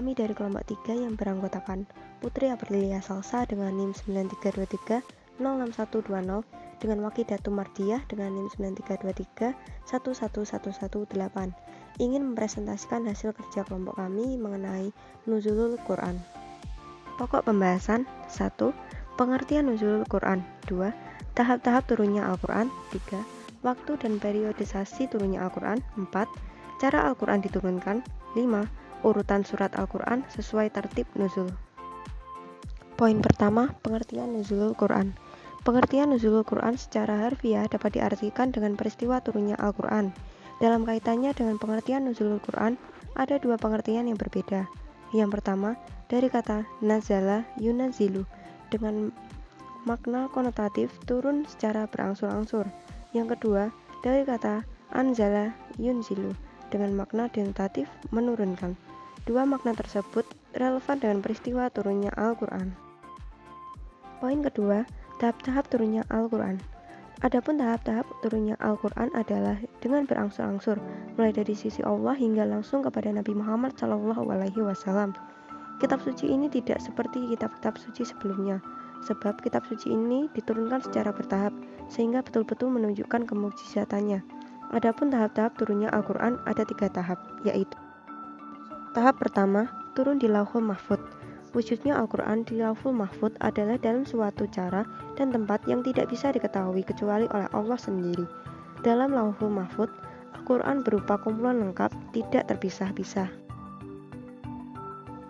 Kami dari kelompok 3 yang beranggotakan Putri Aprilia Salsa dengan NIM 9323-06120 dengan Wakidatu Mardiah dengan NIM 9323-11118 ingin mempresentasikan hasil kerja kelompok kami mengenai Nuzulul Quran. Pokok pembahasan 1. Pengertian Nuzulul Quran 2. Tahap-tahap turunnya Al-Quran 3. Waktu dan periodisasi turunnya Al-Quran 4. Cara Al-Quran diturunkan 5. Urutan surat Al-Quran sesuai tertib nuzul. Poin pertama, pengertian Nuzulul Quran. Pengertian Nuzulul Quran secara harfiah dapat diartikan dengan peristiwa turunnya Al-Quran. Dalam kaitannya dengan pengertian Nuzulul Quran, ada dua pengertian yang berbeda. Yang pertama, dari kata nazala yunazilu dengan makna konotatif turun secara berangsur-angsur. Yang kedua, dari kata anzala yunzilu dengan makna denotatif menurunkan. Dua makna tersebut relevan dengan peristiwa turunnya Al-Quran. Poin kedua, tahap-tahap turunnya Al-Quran. Adapun tahap-tahap turunnya Al-Quran adalah dengan berangsur-angsur, mulai dari sisi Allah hingga langsung kepada Nabi Muhammad SAW. Kitab suci ini tidak seperti kitab-kitab suci sebelumnya, sebab kitab suci ini diturunkan secara bertahap, sehingga betul-betul menunjukkan kemukjizatannya. Adapun tahap-tahap turunnya Al-Quran ada 3 tahap, yaitu tahap pertama, turun di Lauhul Mahfudz. Wujudnya Al-Quran di Lauhul Mahfudz adalah dalam suatu cara dan tempat yang tidak bisa diketahui kecuali oleh Allah sendiri. Dalam Lauhul Mahfudz, Al-Quran berupa kumpulan lengkap, tidak terpisah-pisah.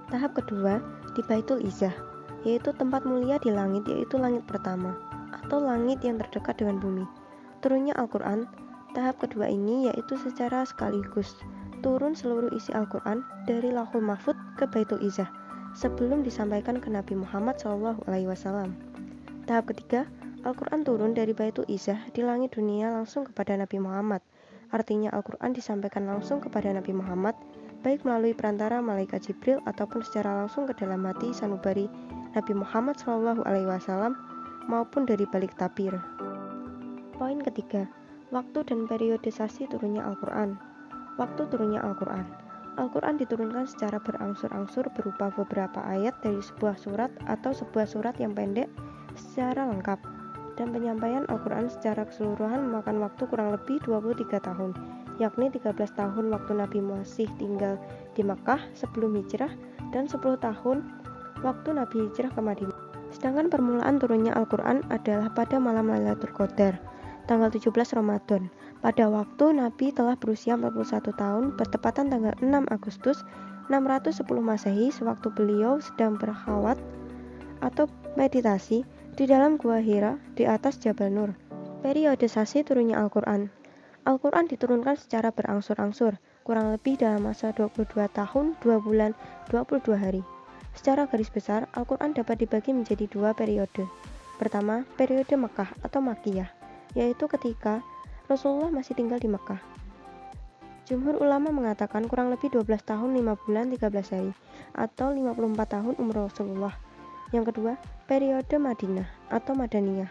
Tahap kedua, di Baitul Izzah, yaitu tempat mulia di langit, yaitu langit pertama, atau langit yang terdekat dengan bumi. Turunnya Al-Quran, tahap kedua ini yaitu secara sekaligus turun seluruh isi Al-Quran dari Lauhul Mahfudz ke Baitul Izzah sebelum disampaikan ke Nabi Muhammad SAW. Tahap ketiga, Al-Quran turun dari Baitul Izzah di langit dunia langsung kepada Nabi Muhammad. Artinya Al-Quran disampaikan langsung kepada Nabi Muhammad, baik melalui perantara malaikat Jibril ataupun secara langsung ke dalam hati sanubari Nabi Muhammad SAW maupun dari balik tabir. Poin ketiga, waktu dan periodisasi turunnya Al-Quran. Waktu turunnya Al-Quran. Al-Quran diturunkan secara berangsur-angsur berupa beberapa ayat dari sebuah surat atau sebuah surat yang pendek secara lengkap, dan penyampaian Al-Quran secara keseluruhan memakan waktu kurang lebih 23 tahun, yakni 13 tahun waktu Nabi masih tinggal di Makkah sebelum hijrah dan 10 tahun waktu Nabi hijrah ke Madinah. Sedangkan permulaan turunnya Al-Quran adalah pada malam Lailatul Qadar, tanggal 17 Ramadan. Pada waktu Nabi telah berusia 41 tahun, bertepatan tanggal 6 Agustus 610 Masehi, sewaktu beliau sedang berkhawat atau meditasi di dalam Gua Hira di atas Jabal Nur. Periodisasi turunnya Al-Quran. Al-Quran diturunkan secara berangsur-angsur, kurang lebih dalam masa 22 tahun, 2 bulan, 22 hari. Secara garis besar, Al-Quran dapat dibagi menjadi 2 periode. Pertama, periode Makkah atau Makkiyah, yaitu ketika Rasulullah masih tinggal di Makkah. Jumhur ulama mengatakan kurang lebih 12 tahun 5 bulan 13 hari atau 54 tahun umur Rasulullah. Yang kedua, periode Madinah atau Madaniyah,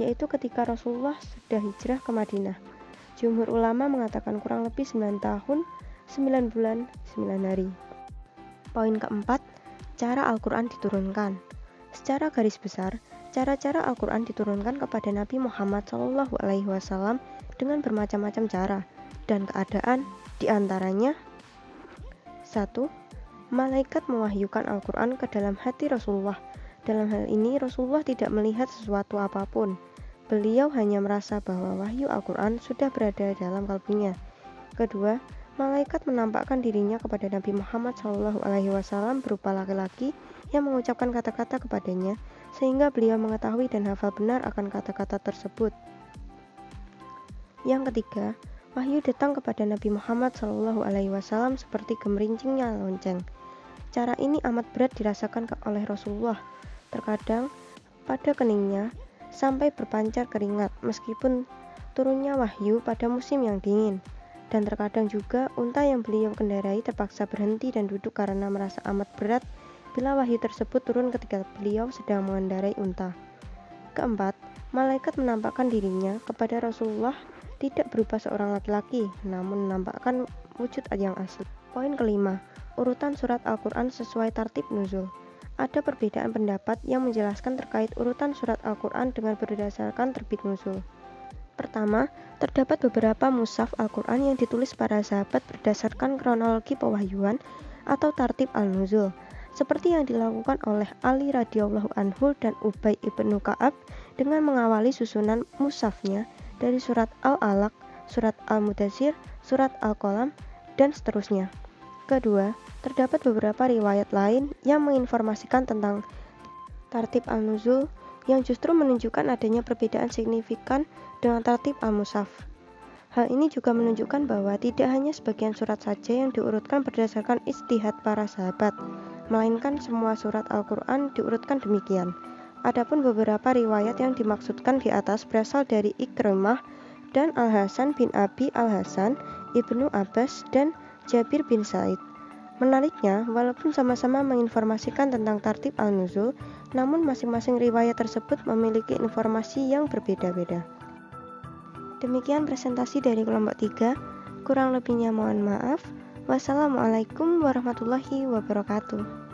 yaitu ketika Rasulullah sudah hijrah ke Madinah. Jumhur ulama mengatakan kurang lebih 9 tahun 9 bulan 9 hari. Poin keempat, cara Al-Quran diturunkan. Secara garis besar, cara-cara Al-Quran diturunkan kepada Nabi Muhammad SAW dengan bermacam-macam cara dan keadaan, diantaranya 1. Malaikat mewahyukan Al-Quran ke dalam hati Rasulullah. Dalam hal ini Rasulullah tidak melihat sesuatu apapun. Beliau hanya merasa bahwa wahyu Al-Quran sudah berada dalam kalbunya. Kedua, malaikat menampakkan dirinya kepada Nabi Muhammad SAW berupa laki-laki yang mengucapkan kata-kata kepadanya, sehingga beliau mengetahui dan hafal benar akan kata-kata tersebut. Yang ketiga, wahyu datang kepada Nabi Muhammad SAW seperti gemerincingnya lonceng. Cara ini amat berat dirasakan oleh Rasulullah. Terkadang pada keningnya sampai berpancar keringat meskipun turunnya wahyu pada musim yang dingin. Dan terkadang juga unta yang beliau kendarai terpaksa berhenti dan duduk karena merasa amat berat bila wahyu tersebut turun ketika beliau sedang mengendarai unta. Keempat, malaikat menampakkan dirinya kepada Rasulullah tidak berupa seorang laki-laki, namun menampakkan wujud yang asli. Poin kelima, urutan surat Al-Quran sesuai tartib nuzul. Ada perbedaan pendapat yang menjelaskan terkait urutan surat Al-Quran dengan berdasarkan terbit nuzul. Pertama, terdapat beberapa mushaf Al-Quran yang ditulis para sahabat berdasarkan kronologi pewahyuan atau tartib al-nuzul, seperti yang dilakukan oleh Ali radhiyallahu anhu dan Ubay ibnu Ka'ab dengan mengawali susunan mushafnya dari surat Al-Alaq, surat Al-Mudaththir, surat Al-Qalam, dan seterusnya. Kedua, terdapat beberapa riwayat lain yang menginformasikan tentang tartib al-nuzul yang justru menunjukkan adanya perbedaan signifikan dengan tartib al-mushaf. Hal ini juga menunjukkan bahwa tidak hanya sebagian surat saja yang diurutkan berdasarkan ijtihad para sahabat, melainkan semua surat Al-Quran diurutkan demikian. Adapun beberapa riwayat yang dimaksudkan di atas berasal dari Ikrimah dan Al-Hasan bin Abi Al-Hasan, Ibnu Abbas, dan Jabir bin Said. Menariknya, walaupun sama-sama menginformasikan tentang tartib al-nuzul, namun masing-masing riwayat tersebut memiliki informasi yang berbeda-beda. Demikian presentasi dari kelompok 3, kurang lebihnya mohon maaf. Wassalamualaikum warahmatullahi wabarakatuh.